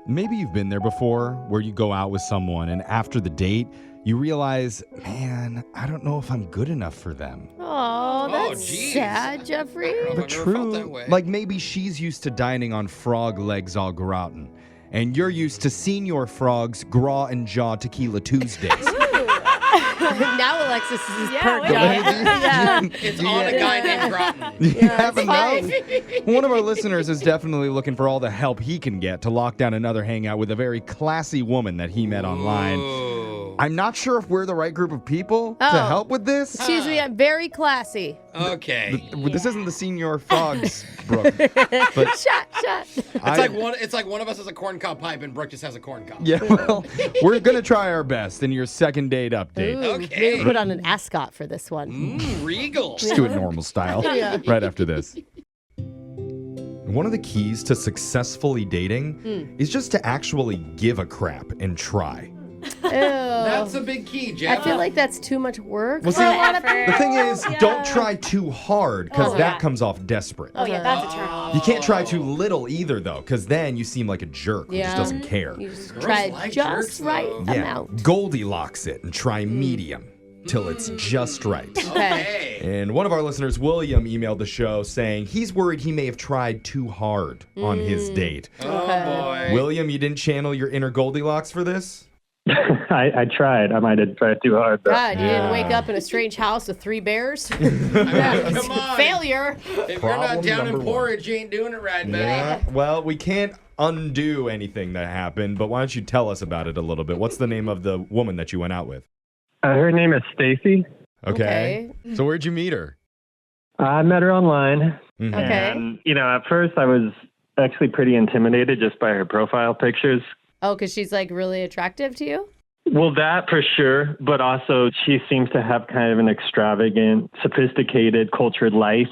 Maybe you've been there before where you go out with someone and after the date, you realize, man, I don't know if I'm good enough for them. Oh, that's geez. sad, Jeffrey. But I've never felt that true, way. like maybe she's used to dining on frog legs au gratin, and you're used to Senior Frog's Gras and Jaw Tequila Tuesdays. Now Alexis is Yeah, perked wait. up. Yeah. It's on a guy named Groton. You have it's enough? One of our listeners is definitely looking for all the help he can get to lock down another hangout with a very classy woman that he met online. Ooh. I'm not sure if we're the right group of people to Oh. help with this. Excuse me, I'm very classy. Okay. This isn't the Senior Frogs, Brooke. But Shut. It's like one of us has a corn cob pipe and Brooke just has a corn cob. yeah, well, we're going to try our best in your second date update. Ooh, Okay. maybe put on an ascot for this one. Regal. Just do it normal style Yeah. right after this. One of the keys to successfully dating is just to actually give a crap and try. Ew. That's a big key, I Jeff. feel like that's too much work. Well, for see, a lot of effort. The people. thing is, don't try too hard because Oh, that yeah. comes off desperate. Oh, yeah, that's a turn off. You can't try too little either, though, because then you seem like a jerk who just Yeah. doesn't care. You just Girls try like just jerks, right though. Yeah, amount. Goldilocks it and try medium till it's just right. Okay. And one of our listeners, William, emailed the show saying he's worried he may have tried too hard on his date. Oh, boy. William, you didn't channel your inner Goldilocks for this? I tried. I might have tried too hard. But God, you didn't wake up in a strange house with 3 bears? Come on. Failure. If you're not Problem down number in one. porridge, you ain't doing it right, buddy. Yeah. Well, we can't undo anything that happened, but why don't you tell us about it a little bit? What's the name of the woman that you went out with? her name is Stacy. Okay. So where'd you meet her? I met her online. Mhm. Okay. And, at first I was actually pretty intimidated just by her profile pictures. Oh, because she's like really attractive to you? Well, that for sure, but also she seems to have kind of an extravagant, sophisticated, cultured life,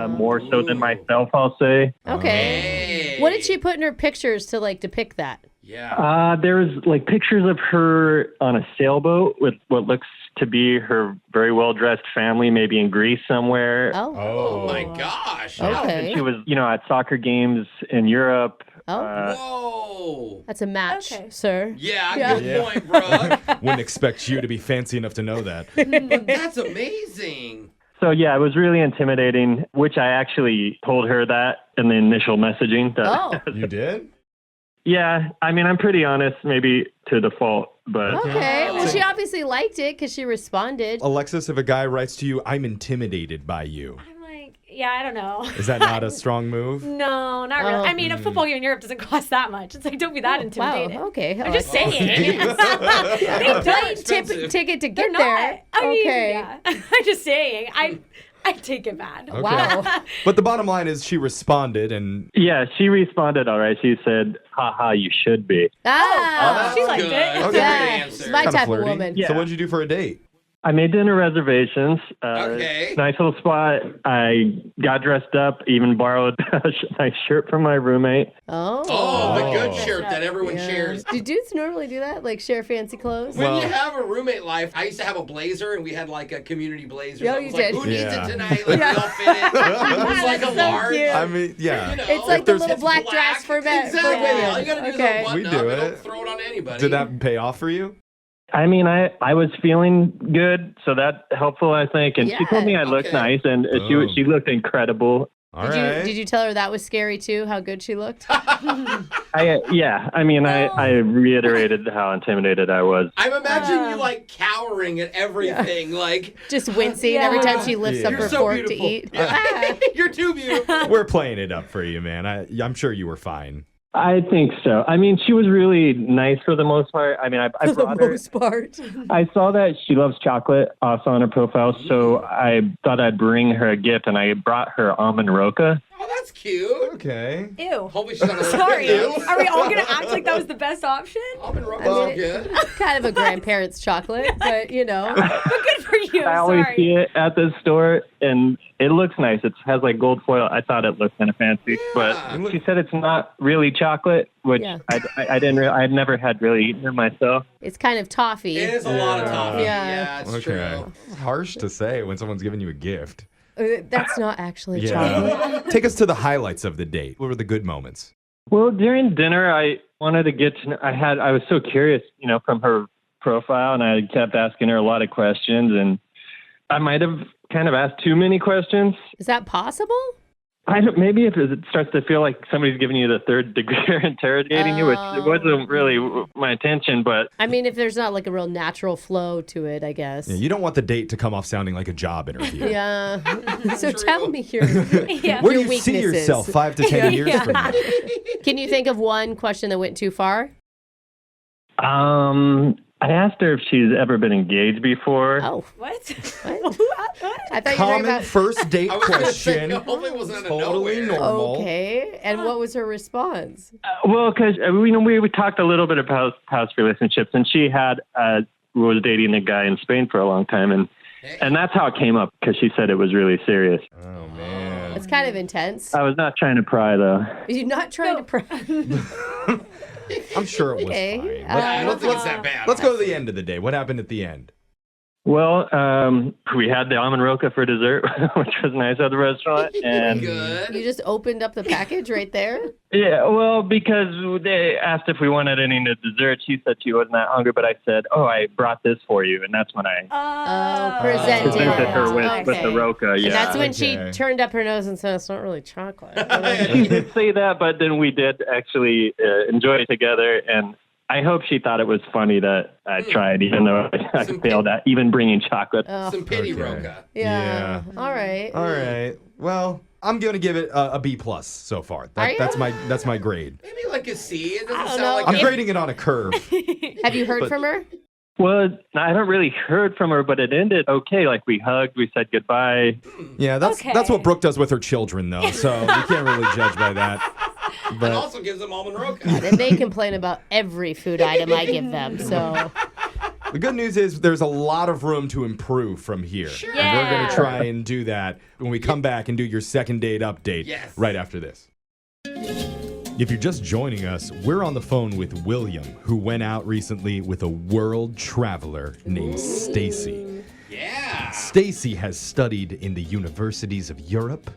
more so than myself, I'll say. Okay. Hey. What did she put in her pictures to like depict that? Yeah. There's like pictures of her on a sailboat with what looks to be her very well-dressed family, maybe in Greece somewhere. Oh. Oh, my gosh. Okay. She was, at soccer games in Europe. Oh. Whoa. That's a match, Okay. sir. Yeah, Yeah. good point, Brooke. Wouldn't expect you to be fancy enough to know that. But that's amazing. So, yeah, it was really intimidating, which I actually told her that in the initial messaging. That, Oh. You did? Yeah, I mean, I'm pretty honest, maybe to the fault, but Okay. Well, she obviously liked it because she responded. Alexis, if a guy writes to you, I'm intimidated by you, I'm like, yeah, I don't know. is that not a strong move? No, not really. Oh. I mean, a football game in Europe doesn't cost that much. It's like, don't be that intimidated. Wow. Okay. I'm just saying. A plane expensive. ticket to They're get not. there. I mean, Okay. yeah. I'm just saying. I take it bad. Okay. Wow. But the bottom line is she responded, and yeah, she responded all right. She said, haha, you should be. Ah. She liked Good. it. That's a Yeah. great She's answer. my kind of type of flirty. woman. Yeah. So what'd you do for a date? I made dinner reservations. Okay. Nice little spot. I got dressed up, even borrowed a nice shirt from my roommate. Oh. Oh, the good Oh. shirt that everyone Yeah. shares. Do dudes normally do that? Like share fancy clothes? When Well- you have a roommate life, I used to have a blazer, and we had like a community blazer. Yeah, So I you was like, did. who needs Yeah. it tonight? Like, we all fit it. It was like a That's so large. cute. I mean, yeah. You know, It's like If the there's- little it's black dress for men. Exactly. For women. All you gotta do Okay. is a button We up do and it. don't throw it on anybody. Did that pay off for you? I mean, I was feeling good, so that helpful, I think. And she told me I looked Okay. nice, and Boom. she looked incredible. All Did right. you tell her that was scary too? How good she looked? I reiterated how intimidated I was. I'm imagining you like cowering at everything. Like, Just wincing every time she lifts up Yeah. her You're so fork beautiful. to eat. Yeah. You're too beautiful. We're playing it up for you, man. I'm sure you were fine. I think so. I mean, she was really nice for the most part. I mean, I For the brought her. most part. I saw that she loves chocolate also on her profile, so I thought I'd bring her a gift, and I brought her almond roca. Oh, that's cute. Okay. Ew. Hopefully she's not Sorry. Ew. Are we all going to act like that was the best option? Almond rope I mean, is good. Kind of a grandparent's chocolate, but you know. But good for you. I always Sorry. see it at the store, and it looks nice. It has like gold foil. I thought it looked kind of fancy, but she said it's not really chocolate, which Yeah. I didn't. I'd never had really eaten it myself. It's kind of toffee. It is a lot of toffee. Yeah. Yeah, it's Okay. true. It's harsh to say when someone's giving you a gift. That's not actually chocolate. Yeah. Take us to the highlights of the date. What were the good moments? Well, during dinner, I wanted to get to know, I was so curious, from her profile, and I kept asking her a lot of questions, and I might have kind of asked too many questions. Is that possible? Maybe if it starts to feel like somebody's giving you the third degree or interrogating you, which wasn't really my intention, but... I mean, if there's not like a real natural flow to it, I guess. Yeah, you don't want the date to come off sounding like a job interview. Yeah. So tell me your, Where do your you weaknesses. see yourself 5 to 10 years from now? Can you think of one question that went too far? I asked her if she's ever been engaged before. Oh. What? What? I thought you were talking Common about... first date I was gonna say, question. hopefully it wasn't out of Totally nowhere. normal. Okay. And what was her response? Well, because we talked a little bit about past relationships, and she was dating a guy in Spain for a long time, and that's how it came up, because she said it was really serious. Oh, man. It's kind of intense. I was not trying to pry, though. You're not trying to pry. I'm sure it was Okay. fine. I don't think it's that bad. Let's go to the end of the day. What happened at the end? Well, we had the almond roca for dessert, which was nice at the restaurant. And Good. You just opened up the package right there? yeah, well, because they asked if we wanted any dessert, she said she wasn't that hungry, but I said, "Oh, I brought this for you," and that's when I Presented. presented her with Okay. the roca. And Yeah, that's when Okay. she turned up her nose and said, it's not really chocolate. she did say that, but then we did actually enjoy it together, and I hope she thought it was funny that I tried, even though I failed at even bringing chocolate. Some pity Okay. roca. Yeah. All right. All right. Well, I'm going to give it a B+ so far. Are you? That's my grade. Maybe like a C. It I doesn't don't sound know. like I'm a... grading it on a curve. Have you heard But- from her? Well, I haven't really heard from her, but it ended okay. Like, we hugged, we said goodbye. Yeah, that's Okay. what Brooke does with her children, though. So you can't really judge by that. And But also gives them almond roca. And they complain about every food item I give them. So the good news is there's a lot of room to improve from here. Sure. And we're going Yeah. to try and do that when we come back and do your second date update Yes. right after this. If you're just joining us, we're on the phone with William, who went out recently with a world traveler named Stacy. Yeah. Stacy has studied in the universities of Europe.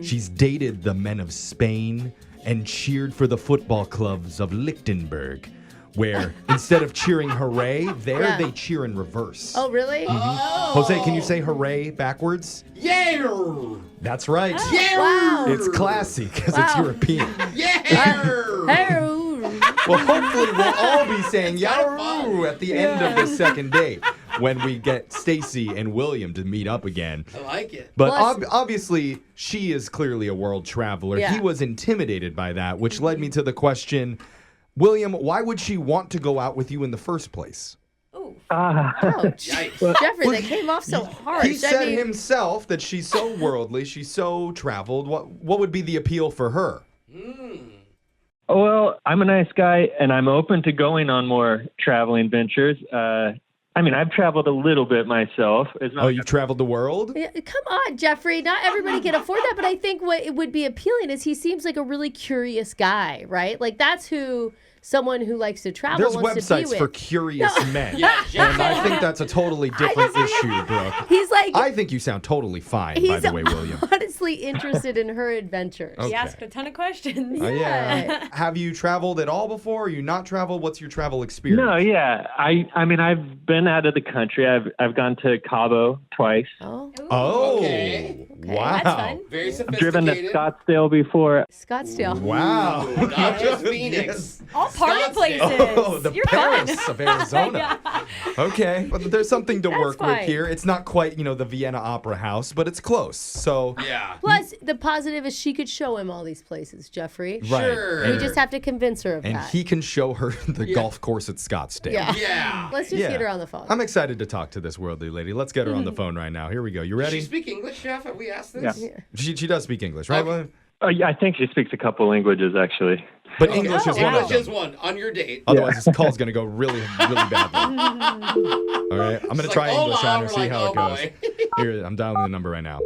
She's dated the men of Spain and cheered for the football clubs of Lichtenberg, where instead of cheering hooray, there Yeah. they cheer in reverse. Oh, really? Jose, can you say hooray backwards? Yeah. That's right. Yeah. Wow. It's classy because it's Wow. European. Yeah. Hey. Well, hopefully we'll all be saying It's kinda yaroo fun. at the end of the second date when we get Stacy and William to meet up again. I like it. But Plus- obviously, she is clearly a world traveler. Yeah. He was intimidated by that, which led me to the question, William, why would she want to go out with you in the first place? Ouch. Yikes. Jeffrey, that came off so harsh. He said himself that she's so worldly, she's so traveled. What would be the appeal for her? Well, I'm a nice guy, and I'm open to going on more traveling ventures. I've traveled a little bit myself. It's not Oh, you've traveled the world? Yeah, come on, Jeffrey. Not everybody can afford that, but I think what it would be appealing is he seems like a really curious guy, right? Like that's who someone who likes to travel There's wants to be websites with. for curious men. Yeah, And I think that's a totally different issue, Brooke. He's like I think you sound totally fine, by he's the way, William. honestly interested in her adventures. Okay. He asked a ton of questions. Yeah. Have you traveled at all before? Are you not traveled? What's your travel experience? No, yeah. I've been out of the country. I've gone to Cabo twice. Oh, Oh, Okay. wow. That's fun. Very I've driven to sophisticated. Scottsdale before. Scottsdale. Wow. Not just Phoenix. All party Scottsdale. places. Oh, the You're Paris fun. of Arizona. Okay, but there's something to That's work with fine. here. It's not quite, the Vienna Opera House, but it's close. So, Yeah. Plus, the positive is she could show him all these places, Jeffrey. right. Sure. We just have to convince her of And that. he can show her the golf course at Scottsdale. yeah. Yeah. Let's just get her on the phone. I'm excited to talk to this worldly lady. Let's get her on the phone right now. Here we go. You Does she ready? speak English, Jeff? Have we asked this? Yeah. She does speak English, right? Okay. William? I think she speaks a couple languages, actually. But Okay. English is one English of them. is one on your date. Otherwise, this call's going to go really, really badly. All right, I'm going to She's try like, English "Hola," on her, we're see like, how "Oh, it goes. boy." Here, I'm dialing the number right now.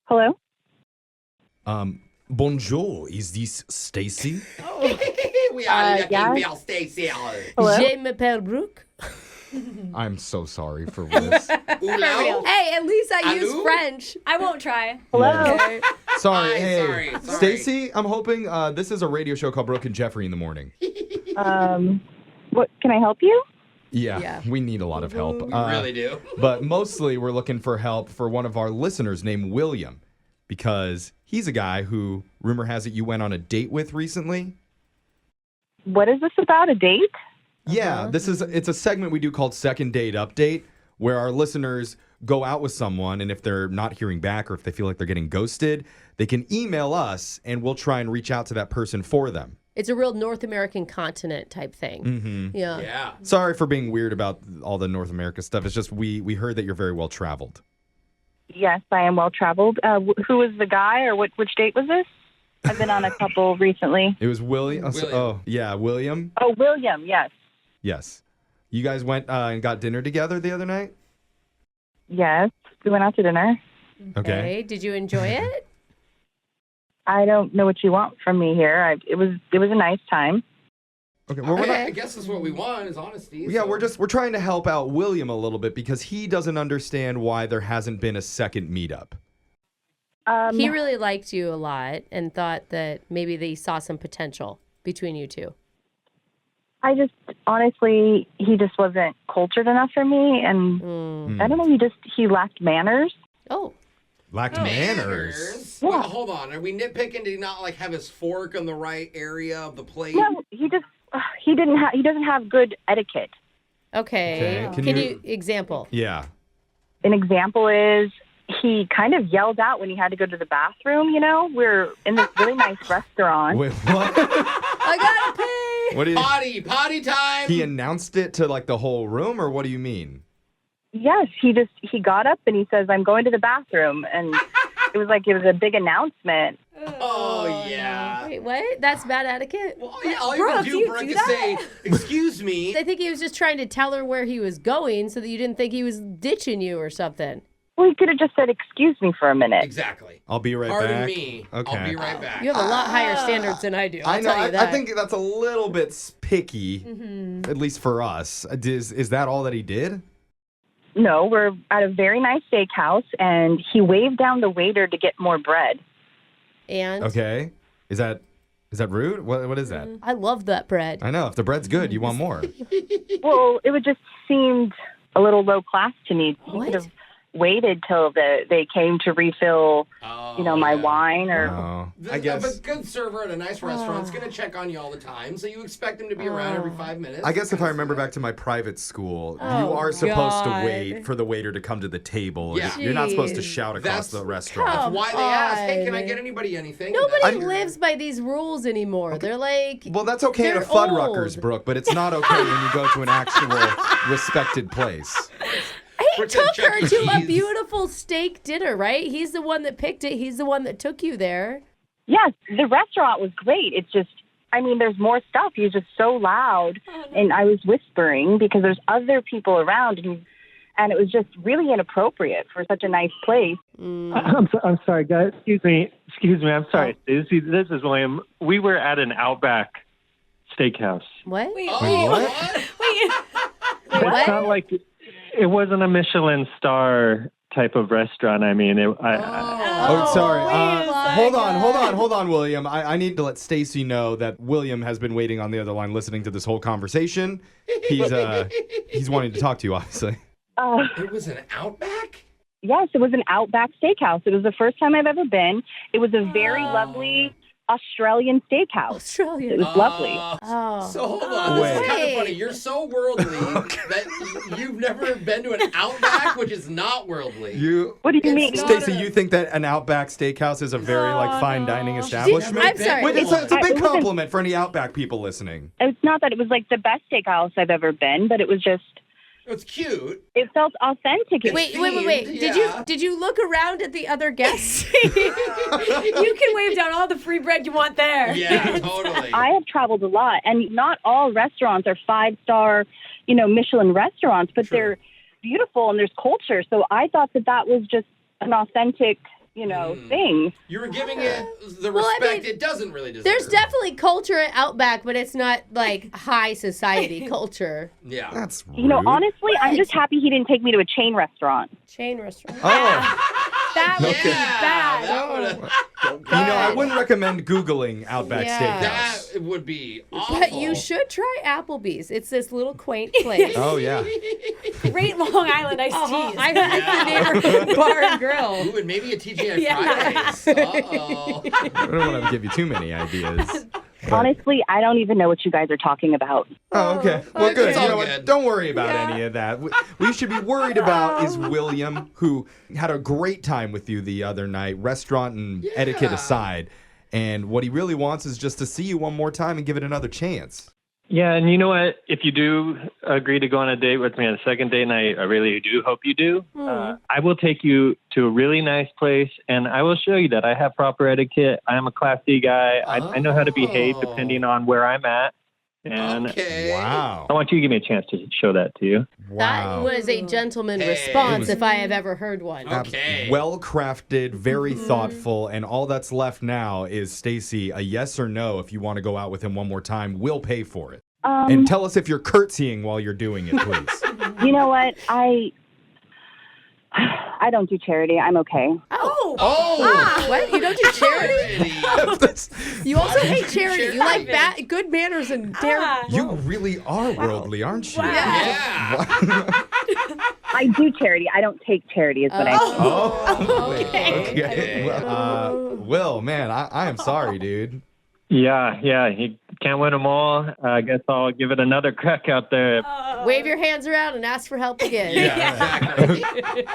Hello? Bonjour, is this Stacy? We are looking yeah. for Stacy. Hello? Je m'appelle Brooke. I'm so sorry for this. Oolao? Hey, at least I use Allô? French. I won't try. Hello. Okay. Sorry, Hi, hey. sorry. Stacy, I'm hoping this is a radio show called Brooke and Jeffrey in the morning. What can I help you? Yeah, we need a lot of help. We really do. But mostly we're looking for help for one of our listeners named William because he's a guy who, rumor has it, you went on a date with recently. What is this about? A date? Yeah, it's a segment we do called Second Date Update where our listeners go out with someone and if they're not hearing back or if they feel like they're getting ghosted, they can email us and we'll try and reach out to that person for them. It's a real North American continent type thing. Mm-hmm. Yeah. Yeah. Sorry for being weird about all the North America stuff. It's just we heard that you're very well traveled. Yes, I am well traveled. Who was the guy, or which date was this? I've been on a couple recently. It was William. William. Oh, yeah, William. Oh, William. Yes. Yes. You guys went and got dinner together the other night? Yes. We went out to dinner. Okay. Hey, did you enjoy it? I don't know what you want from me here. It was a nice time. Okay. Well, we're not, I guess that's what we want is honesty. yeah, so- we're trying to help out William a little bit because he doesn't understand why there hasn't been a second meetup. He really liked you a lot and thought that maybe they saw some potential between you two. I just honestly, he just wasn't cultured enough for me, and I don't know. He lacked manners. Oh. Lacked manners. Yeah. Well, hold on. Are we nitpicking? Did he not like have his fork on the right area of the plate? No, he doesn't have good etiquette. Okay. Okay, Can you example? Yeah. An example is he kind of yelled out when he had to go to the bathroom. You know, we're in this really nice restaurant. Wait, what? I gotta pee. What do you? Potty time. He announced it to like the whole room, or what do you mean? Yes, he got up and he says, "I'm going to the bathroom," and it was a big announcement. Oh yeah. Wait, what? That's bad etiquette? Well, yeah, all Brooke, you you can do, do Brooke, is say, "Excuse me." I think he was just trying to tell her where he was going so that you didn't think he was ditching you or something. Well, he could have just said, "Excuse me" for a minute. Exactly. I'll be right Pardon back. me. Okay. I'll be right back. You have a lot higher standards than I do. I'll I know. tell you that. I think that's a little bit picky, at least for us. Is that all that he did? No, we're at a very nice steakhouse, and he waved down the waiter to get more bread. And Okay. Is that rude? What is that? I love that bread. I know. If the bread's good, you want more. Well, it would just seemed a little low class to me. He What? could have waited till they came to refill, my wine or. Oh, I A guess. good server at a nice restaurant's going to check on you all the time, so you expect him to be around every 5 minutes. I guess if I remember back to my private school, you Oh, are supposed God. to wait for the waiter to come to the table. Yeah. You're not supposed to Jeez. shout across That's- the restaurant. That's Come why they ask, "Hey, can I on. get anybody anything?" Nobody That's- lives by these rules anymore. They're like, Well, that's okay at a They're Fuddruckers, old. Brooke, but it's not okay when you go to an actual respected place. he Pretend took Chuck her E. to a Cheese. beautiful steak dinner, right? He's the one that picked it. He's the one that took you there. Yes, the restaurant was great. It's just, there's more stuff. He was just so loud, and I was whispering because there's other people around, and it was just really inappropriate for such a nice place. I'm sorry, guys. Excuse me. I'm sorry. This is William. We were at an Outback Steakhouse. What? Wait, Oh, what? wait. What? It's not like it wasn't a Michelin star type of restaurant. Oh, sorry. wait a Hold on, William. I need to let Stacy know that William has been waiting on the other line listening to this whole conversation. He's wanting to talk to you, obviously. It was an Outback? Yes, it was an Outback Steakhouse. It was the first time I've ever been. It was a very lovely Australian steakhouse. It Australian. was lovely. Oh. So hold on. This is kind Wait. of funny. You're so worldly that you've never been to an Outback, which is not worldly. What do you mean? It's Stacy, you think that an Outback Steakhouse is a very fine dining establishment? I'm sorry. Wait, it's a big It wasn't- compliment for any Outback people listening. It's not that it was like the best steakhouse I've ever been, but it was just, It's cute. it felt authentic. Wait. Yeah. Did you look around at the other guests? You can wave down all the free bread you want there. Yeah, totally. I have traveled a lot, and not all restaurants are 5-star, Michelin restaurants, but Sure. they're beautiful and there's culture. So I thought that was just an authentic things. You were giving it the Well, I respect mean, it doesn't really deserve. There's definitely culture at Outback, but it's not like high society culture. Yeah. That's rude. Honestly, I'm just happy he didn't take me to a chain restaurant. Chain restaurant. Oh, That would Yeah, be bad. that would I wouldn't recommend Googling Outback Yeah. Steakhouse. that would be awful. But you should try Applebee's. It's this little quaint place. Oh, yeah. Great Long Island iced teas. I heard it's the neighborhood bar and grill. Ooh, and maybe a TGI Yeah. Fridays. Uh-oh. I don't want to give you too many ideas. but- Honestly, I don't even know what you guys are talking about. Oh, okay. Well, good. It's You all know what? good. Don't worry about any of that. What we should be worried about is William, who had a great time with you the other night, restaurant and etiquette aside. And what he really wants is just to see you one more time and give it another chance. Yeah, and you know what? If you do agree to go on a date with me on a second date, and I really do hope you do, I will take you to a really nice place, and I will show you that I have proper etiquette. I am a Class D guy. I know how to behave depending on where I'm at. And Okay. Wow. I want you to give me a chance to show that to you. That Wow. was a gentleman Hey. response if I have ever heard one. Okay. Well crafted, very thoughtful, and all that's left now is Stacy, a yes or no if you want to go out with him one more time. We'll pay for it. And tell us if you're curtsying while you're doing it, please. You know what? I don't do charity. I'm okay. Oh! What? You don't do charity? Already. You also hate charity. You like good manners and dare. You really are worldly, aren't you? Yeah. I do charity. I don't take charity is what I mean. Oh, Okay. Well, Will, man, I am sorry, dude. Yeah, you can't win them all. I guess I'll give it another crack out there. Wave your hands around and ask for help again. Yeah, exactly.